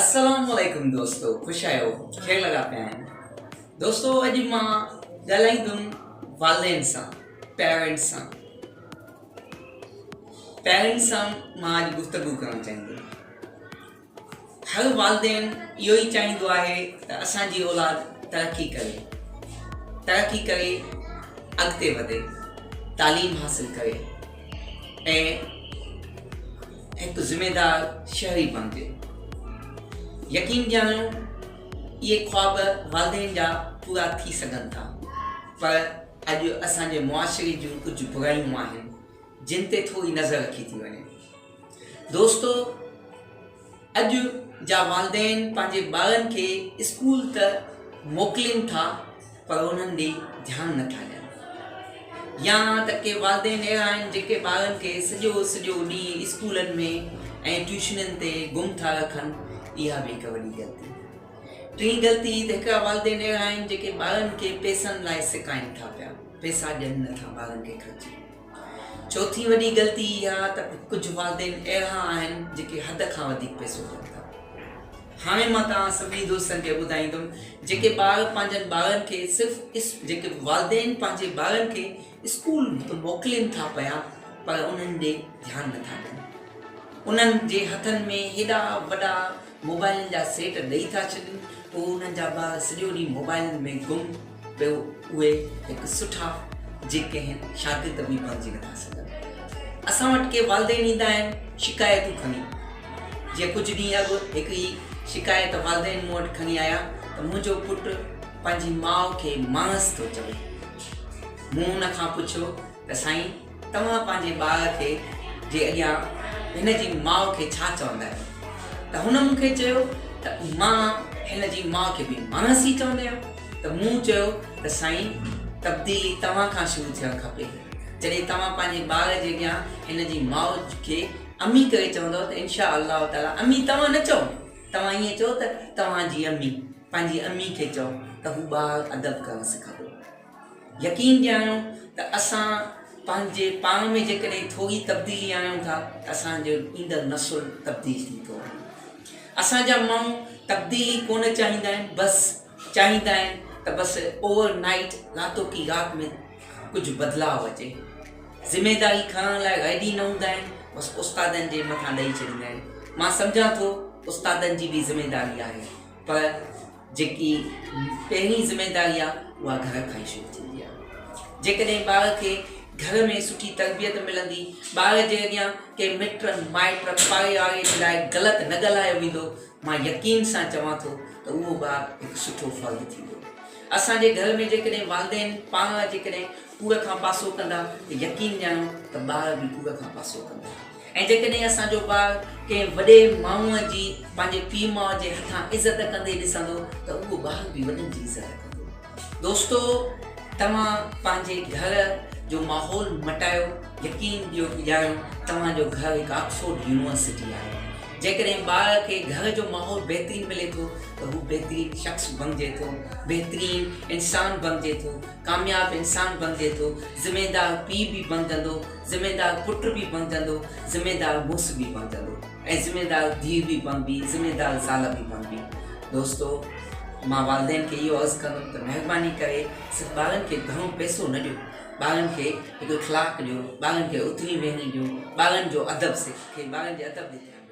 अस्सलामुअलैकुम दोस्तों, खुश आयो, खेल लगा पिया आहिनि। दोस्तों अॼु मां ॻाल्हाईंदुमि वालदेन सां, पेरेंट्स सां मां अॼु गुफ़्तगू करणु चाहींदुमि। हर वालदेन इहो ई चाहींदो आहे त असांजी औलाद तरक़ी करे अॻिते वधे, तालीम हासिल करे ऐं हिकु ज़िमेदार शहरी बणिजे। यकीन ॼाणो इहे ख्वाब वालदेन जा पूरा थी सघनि था, पर अॼु असांजे मुआशरे जूं कुझु बुरायूं आहिनि जिन ते थोरी नज़र रखी थी वञे। दोस्तो, अॼु जा वालदेन पंहिंजे ॿारनि खे स्कूल त मोकिलीनि था, पर उन्हनि ॾे ध्यानु नथा ॾियनि। या त के वालदेन अहिड़ा आहिनि जेके ॿारनि खे सॼो ॾींहुं स्कूलनि में ऐं ट्यूशननि ते गुम था रखनि। इहा बि हिकु वॾी ग़लती। टी ग़लती त हिकिड़ा वालदेन अहिड़ा आहिनि जेके ॿारनि खे पैसनि लाइ सिकाइनि था पिया, पैसा ॾियनि नथा ॿारनि खे ख़र्ची। चौथी वॾी ग़लती इहा त कुझु वालदेन अहिड़ा आहिनि जेके हद खां वधीक पैसो ॾियनि था। हाणे मां तव्हां सभिनी दोस्तनि खे ॿुधाईंदुमि जेके ॿार पंहिंजनि ॿारनि खे जेके वालदेन पंहिंजे ॿारनि खे स्कूल त मोकिलीनि था पिया, पर उन्हनि ॾे ध्यानु नथा ॾियनि। उन्हनि जे हथनि में हेॾा वॾा मोबाइल जा सेट ॾेई था छॾनि, पोइ उन्हनि जा ॿार सॼो ॾींहुं मोबाइल में गुम पियो। उहे हिकु सुठा जेके आहिनि शागिर्द बि बणिजी नथा सघनि। असां वटि के वालदेन ईंदा आहिनि शिकायतूं खणी। जीअं कुझु ॾींहं अॻु हिकिड़ी शिकायत वालदेन मूं वटि खणी आया त मुंहिंजो पुटु पंहिंजी माउ खे मांस थो चवे। मूं हुन खां पुछियो त साईं, तव्हां पंहिंजे ॿार खे जे अॻियां हिन जी माउ खे छा चवंदा आहियो? त हुन मूंखे चयो त मां हिन जी माउ खे बि मांस ई चवंदा आहियो। त मूं चयो त साईं, तब्दीली तव्हां खां शुरू थियणु खपे। जॾहिं तव्हां पंहिंजे ॿार जे अॻियां हिन जी माउ खे अमी करे चवंदव त इनशा अल्लाह ताला, अमी तव्हां न चओ, तव्हां ईअं चओ त तव्हांजी अमी, पंहिंजी अमी खे चओ, त हू ॿारु अदब करणु सिखंदो। यकीन ॼाणो त असां पंहिंजे पाण में जेकॾहिं थोरी तब्दीली आणियूं था त असांजो ईंदड़ नसुल तब्दील थी थो वञे। असांजा माण्हू तब्दीली कोन चाहींदा आहिनि, बसि चाहींदा आहिनि त बसि ओवरनाइट, रातो की रात में कुझु बदिलाव अचे। ज़िमेदारी खणण लाइ रेडी न हूंदा आहिनि, बसि उस्तादनि जे मथां ॾेई छॾींदा आहिनि। मां सम्झां थो उस्तादनि जी बि ज़िमेदारी आहे, पर जेकी पहिरीं ज़िमेदारी आहे उहा घर खां ई शुरू थींदी आहे। जेकॾहिं ॿार खे घर में सुठी तरबियत मिलंदी, ॿार जे अॻियां के मिट माइट पाड़े वारे जे लाइ ग़लति न ॻाल्हायो वेंदो, मां यकीन सां चवां थो त उहो ॿारु हिकु सुठो फ़र्द थींदो। असांजे घर में जेकॾहिं वालदेन पाण जेकॾहिं कूड़ खां पासो कंदा त यकीन ॼाणो त ॿार बि कूड़ खां पासो कंदा। ऐं जेकॾहिं असांजो ॿारु कंहिं वॾे माण्हूअ जी पंहिंजे पीउ माउ जे हथां इज़त कंदे ॾिसंदो त उहो ॿारु बि वॾनि जी इज़त कंदो। दोस्तो, तव्हां पंहिंजे घर जो माहौल मटायो। यकीन ॼाणो तव्हांजो घर हिकु ऑक्सफोर्ड यूनिवर्सिटी आहे। जेकॾहिं ॿार खे घर जो माहौल बहितरीनु मिले थो त हू बहितरीनु शख़्स बणिजे थो, बहितरीनु इंसानु बणिजे थो, कामयाबु इंसानु बणिजे थो, ज़िमेदार पीउ बि बणिजंदो, ज़िमेदार पुटु बि बणिजंदो, ज़िमेदार मुड़ुसु बि बणिजंदो, ऐं ज़िमेदार धीउ बि बणिबी, ज़िमेदार ज़ाल बि बणिबी। दोस्तो, मां वालदेन खे इहो अर्ज़ु कंदुमि त महिरबानी करे सिर्फ़ु ॿारनि खे घणो पैसो न ॾियो, ॿारनि खे हिकु इख़लाक़ ॾियो, ॿारनि खे उथणी वेहणी ॾियो, ॿारनि जो अदब सिखे, ॿारनि जे अदब ॾे ध्यानु।